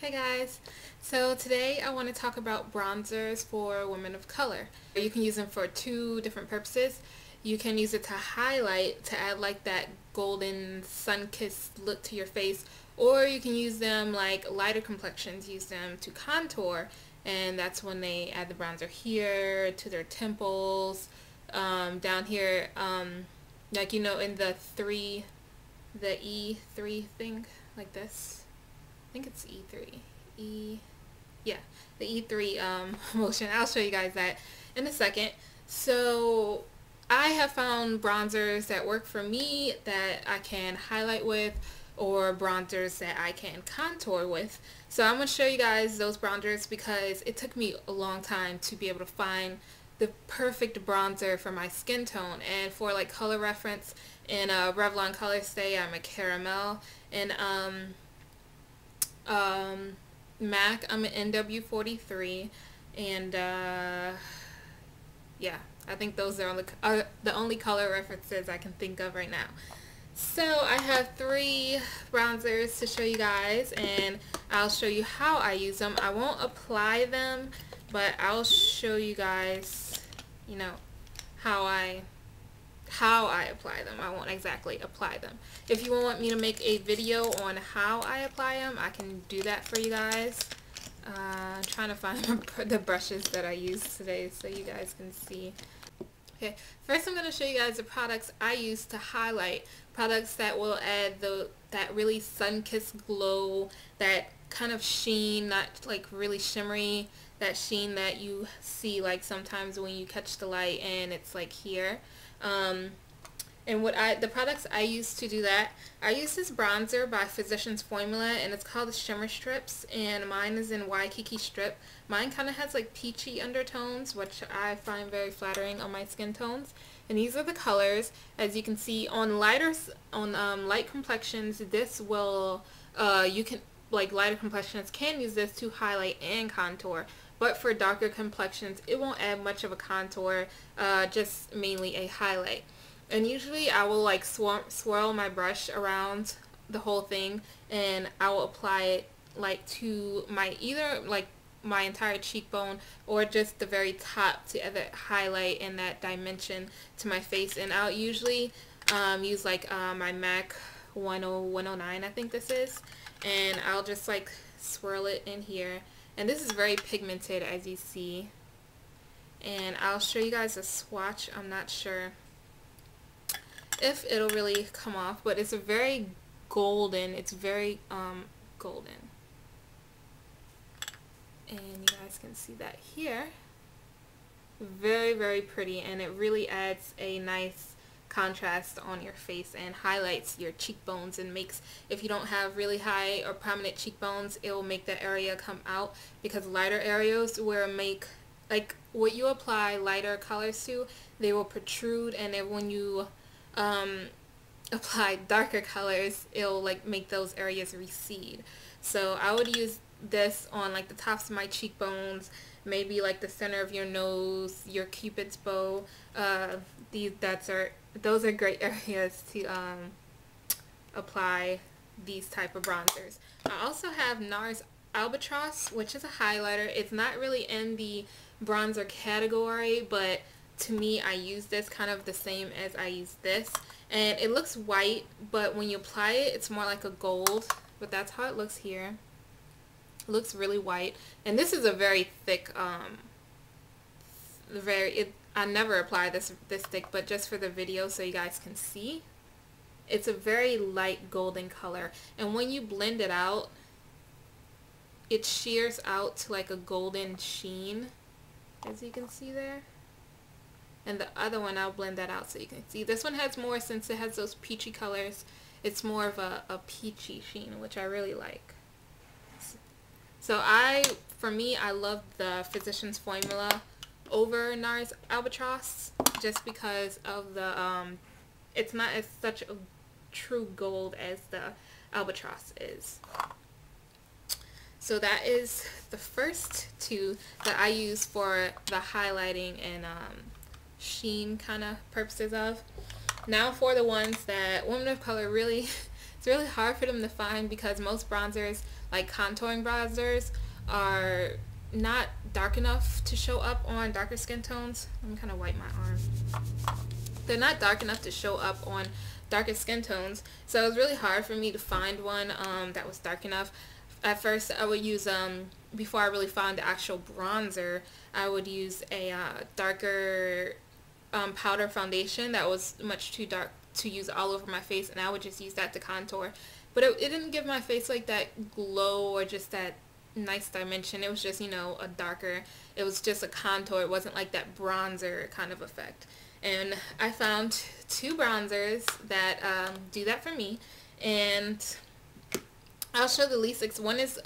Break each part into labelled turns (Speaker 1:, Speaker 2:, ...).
Speaker 1: Hey guys, so today I want to talk about bronzers for women of color. You can use them for two different purposes. You can use it to highlight, to add like that golden sun-kissed look to your face, or you can use them like lighter complexions, use them to contour, and that's when they add the bronzer here, to their temples, down here, like in the E3 thing, like this. I think it's E3. Yeah, the E3 motion. I'll show you guys that in a second. So I have found bronzers that work for me that I can highlight with, or bronzers that I can contour with. So I'm going to show you guys those bronzers because it took me a long time to be able to find the perfect bronzer for my skin tone. And for like color reference, in Revlon Color Stay, I'm a caramel, and MAC, I'm an NW43, and yeah, I think those are the only color references I can think of right now. So I have three bronzers to show you guys, and I'll show you how I use them. I won't apply them, but I'll show you guys, how I apply them. I won't exactly apply them. If you want me to make a video on how I apply them, I can do that for you guys. I'm trying to find the brushes that I used today so you guys can see. Okay, first I'm going to show you guys the products I use to highlight. Products that will add that really sun-kissed glow, that kind of sheen, not like really shimmery, that sheen that you see like sometimes when you catch the light and it's like here. And the products I use to do that, I use this bronzer by Physicians Formula, and it's called the Shimmer Strips, and mine is in Waikiki Strip. Mine kind of has like peachy undertones, which I find very flattering on my skin tones. And these are the colors. As you can see, on light complexions, this will, lighter complexions can use this to highlight and contour. But for darker complexions, it won't add much of a contour, just mainly a highlight. And usually I will like swirl my brush around the whole thing, and I will apply it like to either my entire cheekbone or just the very top to highlight in that dimension to my face. And I'll usually use like my MAC 109, I think this is, and I'll just like swirl it in here. And this is very pigmented, as you see. And I'll show you guys a swatch. I'm not sure if it'll really come off, but it's a very golden. It's very golden. And you guys can see that here. Very, very pretty, and it really adds a nice contrast on your face and highlights your cheekbones, and makes, if you don't have really high or prominent cheekbones, it will make that area come out, because lighter areas like what you apply lighter colors to, they will protrude, and then when you apply darker colors, it'll like make those areas recede. So I would use this on like the tops of my cheekbones, maybe like the center of your nose, your cupid's bow. Those are great areas to apply these type of bronzers. I also have Nars Albatross, which is a highlighter. It's not really in the bronzer category, but to me, I use this kind of the same as I use this. And it looks white, but when you apply it, it's more like a gold. But that's how it looks here. It looks really white. And this is a very thick, I never apply this thick, but just for the video so you guys can see. It's a very light golden color. And when you blend it out, it shears out to like a golden sheen, as you can see there. And the other one, I'll blend that out so you can see. This one has more, since it has those peachy colors, it's more of a peachy sheen, which I really like. So for me, I love the Physicians Formula over Nars Albatross, just because of the, it's not as such a true gold as the Albatross is. So that is the first two that I use for the highlighting and sheen kind of purposes of. Now for the ones that women of color really, it's really hard for them to find, because most bronzers like contouring bronzers are not dark enough to show up on darker skin tones. Let me kind of wipe my arm. They're not dark enough to show up on darker skin tones, so it was really hard for me to find one that was dark enough. At first I would use before I really found the actual bronzer, I would use a darker powder foundation that was much too dark to use all over my face, and I would just use that to contour. But it didn't give my face like that glow or just that nice dimension. It was just, you know, a darker, it was just a contour. It wasn't like that bronzer kind of effect. And I found two bronzers that do that for me, and I'll show the least one is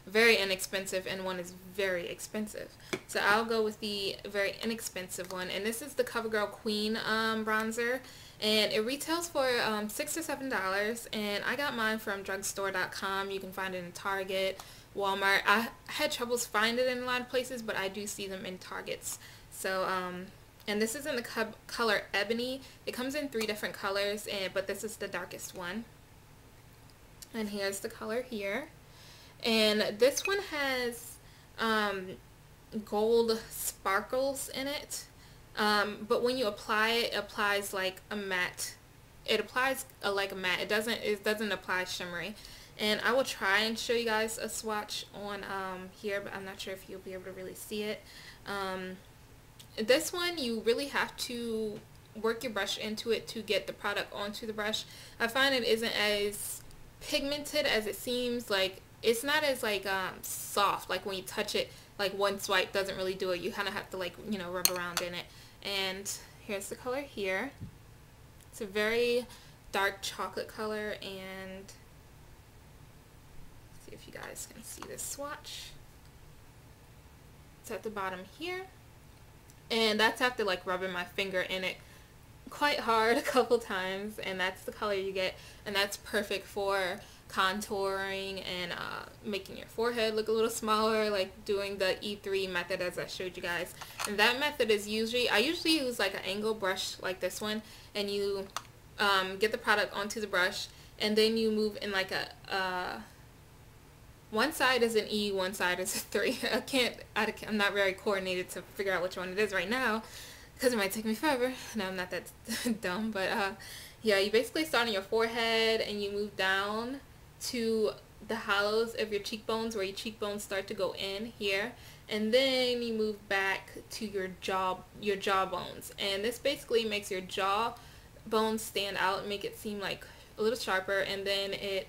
Speaker 1: very inexpensive and one is very expensive. So I'll go with the very inexpensive one, and this is the CoverGirl Queen bronzer, and it retails for $6 or $7, and I got mine from drugstore.com. You can find it in Target, Walmart. I had troubles finding it in a lot of places, but I do see them in Targets. So and this is in the color Ebony. It comes in 3 different colors, but this is the darkest one. And here's the color here. And this one has gold sparkles in it. But when you apply it, it applies like a matte. It applies like a matte. It doesn't apply shimmery. And I will try and show you guys a swatch on here, but I'm not sure if you'll be able to really see it. This one, you really have to work your brush into it to get the product onto the brush. I find it isn't as pigmented as it seems. Like, it's not as like soft, like when you touch it, like one swipe doesn't really do it. You kind of have to, like, you know, rub around in it. And here's the color here. It's a very dark chocolate color, and let's see if you guys can see this swatch. It's at the bottom here, and that's after like rubbing my finger in it quite hard a couple times, and that's the color you get, and that's perfect for contouring and making your forehead look a little smaller, like doing the E3 method as I showed you guys. And that method is I usually use like an angle brush like this one, and you get the product onto the brush, and then you move in like a one side is an E, one side is a 3. I'm not very coordinated to figure out which one it is right now, because it might take me forever. No, I'm not that dumb, but yeah, you basically start on your forehead and you move down to the hollows of your cheekbones, where your cheekbones start to go in here, and then you move back to your jawbones, and this basically makes your jaw bones stand out and make it seem like a little sharper, and then it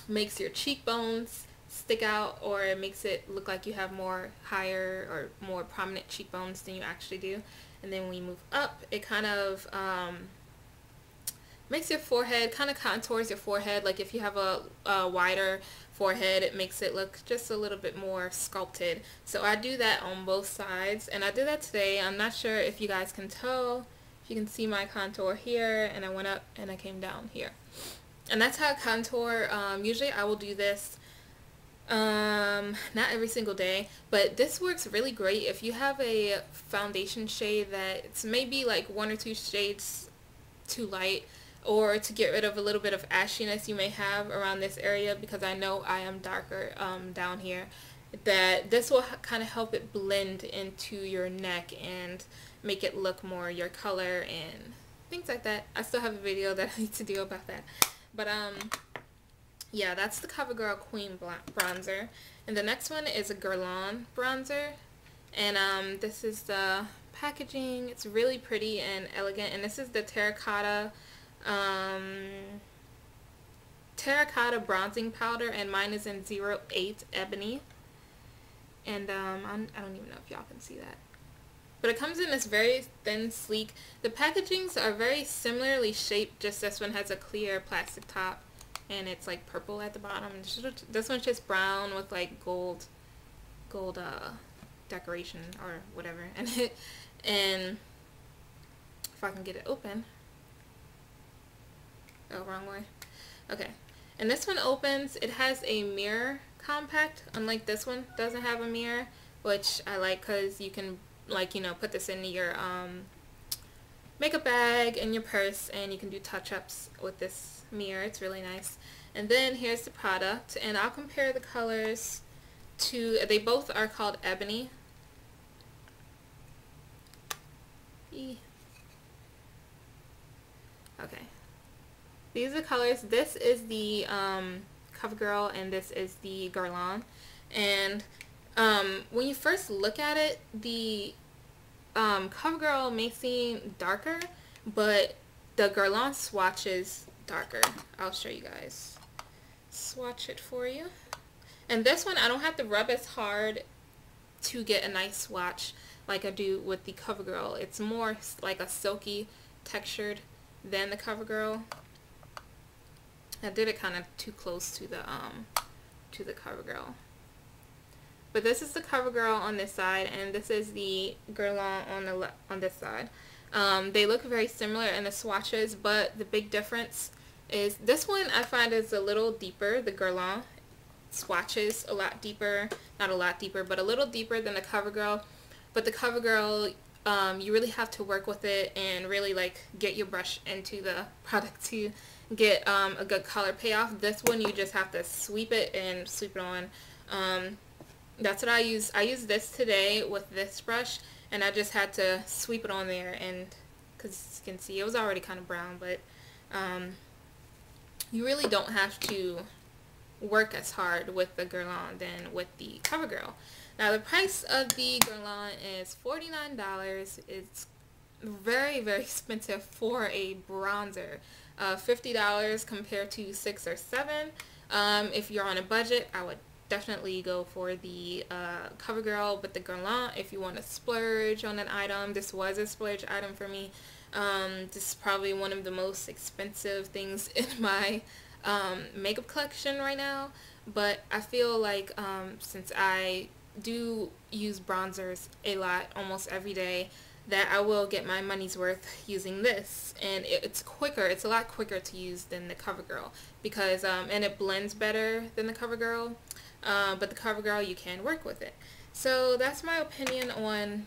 Speaker 1: makes your cheekbones stick out, or it makes it look like you have more higher or more prominent cheekbones than you actually do. And then when you move up, it kind of makes your forehead, kind of contours your forehead. Like if you have a wider forehead, it makes it look just a little bit more sculpted. So I do that on both sides, and I did that today. I'm not sure if you guys can tell, if you can see my contour here, and I went up and I came down here. And that's how I contour. Usually I will do this not every single day, but this works really great if you have a foundation shade that's maybe like 1 or 2 shades too light, or to get rid of a little bit of ashiness you may have around this area, because I know I am darker down here, that this will kind of help it blend into your neck and make it look more your color and things like that. I still have a video that I need to do about that. But yeah, that's the CoverGirl Queen bronzer. And the next one is a Guerlain bronzer. And this is the packaging. It's really pretty and elegant. And this is the Terracotta bronzing powder, and mine is in 08 Ebony. And I don't even know if y'all can see that. But it comes in this very thin, sleek. The packagings are very similarly shaped, just this one has a clear plastic top, and it's like purple at the bottom. This one's just brown with like gold decoration or whatever. And if I can get it open. Oh, wrong way. Okay. And this one opens. It has a mirror compact, unlike this one doesn't have a mirror, which I like because you can, like, you know, put this in your makeup bag and your purse, and you can do touch-ups with this mirror. It's really nice. And then here's the product, and I'll compare the colors to, they both are called Ebony. Okay, these are the colors. This is the CoverGirl and this is the Guerlain. And when you first look at it, the CoverGirl may seem darker, but the Guerlain swatch is darker. I'll show you guys. Swatch it for you. And this one, I don't have to rub as hard to get a nice swatch like I do with the CoverGirl. It's more like a silky textured than the CoverGirl. I did it kind of too close to the CoverGirl. But this is the CoverGirl on this side, and this is the Guerlain on this side. They look very similar in the swatches, but the big difference is this one I find is a little deeper. The Guerlain swatches a lot deeper, not a lot deeper, but a little deeper than the CoverGirl. But the CoverGirl, you really have to work with it and really like get your brush into the product to get a good color payoff. This one you just have to sweep it and sweep it on. That's what I use. I used this today with this brush, and I just had to sweep it on there, and because you can see it was already kind of brown, but you really don't have to work as hard with the Guerlain than with the CoverGirl. Now the price of the Guerlain is $49. It's very, very expensive for a bronzer. $50 compared to $6 or $7. If you're on a budget, I would definitely go for the CoverGirl. But the Guerlain, if you want to splurge on an item, this was a splurge item for me. This is probably one of the most expensive things in my makeup collection right now. But I feel like since I do use bronzers a lot, almost every day, that I will get my money's worth using this. And it's quicker. It's a lot quicker to use than the CoverGirl because and it blends better than the CoverGirl. But the CoverGirl, you can work with it. So that's my opinion on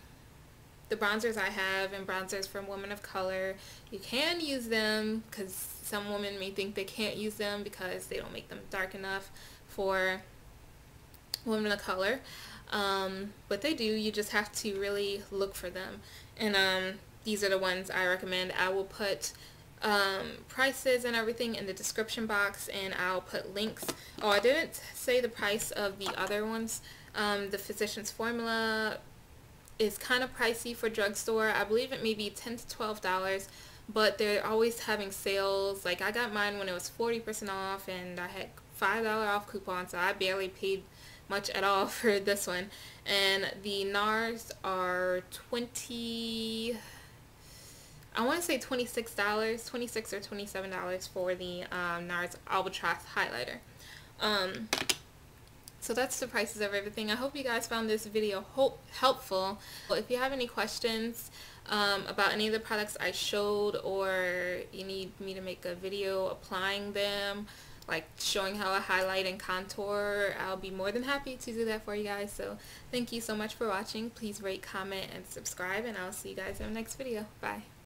Speaker 1: the bronzers I have and bronzers from women of color. You can use them because some women may think they can't use them because they don't make them dark enough for women of color. But they do. You just have to really look for them. And these are the ones I recommend. I will put prices and everything in the description box, and I'll put links. Oh, I didn't say the price of the other ones. The Physicians Formula is kind of pricey for drugstore. I believe it may be $10 to $12, but they're always having sales. Like I got mine when it was 40% off, and I had $5 off coupon, so I barely paid much at all for this one. And the Nars are I want to say $26, $26 or $27 for the Nars Albatross highlighter. So that's the prices of everything. I hope you guys found this video helpful. If you have any questions about any of the products I showed, or you need me to make a video applying them, like showing how I highlight and contour, I'll be more than happy to do that for you guys. So thank you so much for watching. Please rate, comment, and subscribe, and I'll see you guys in the next video. Bye.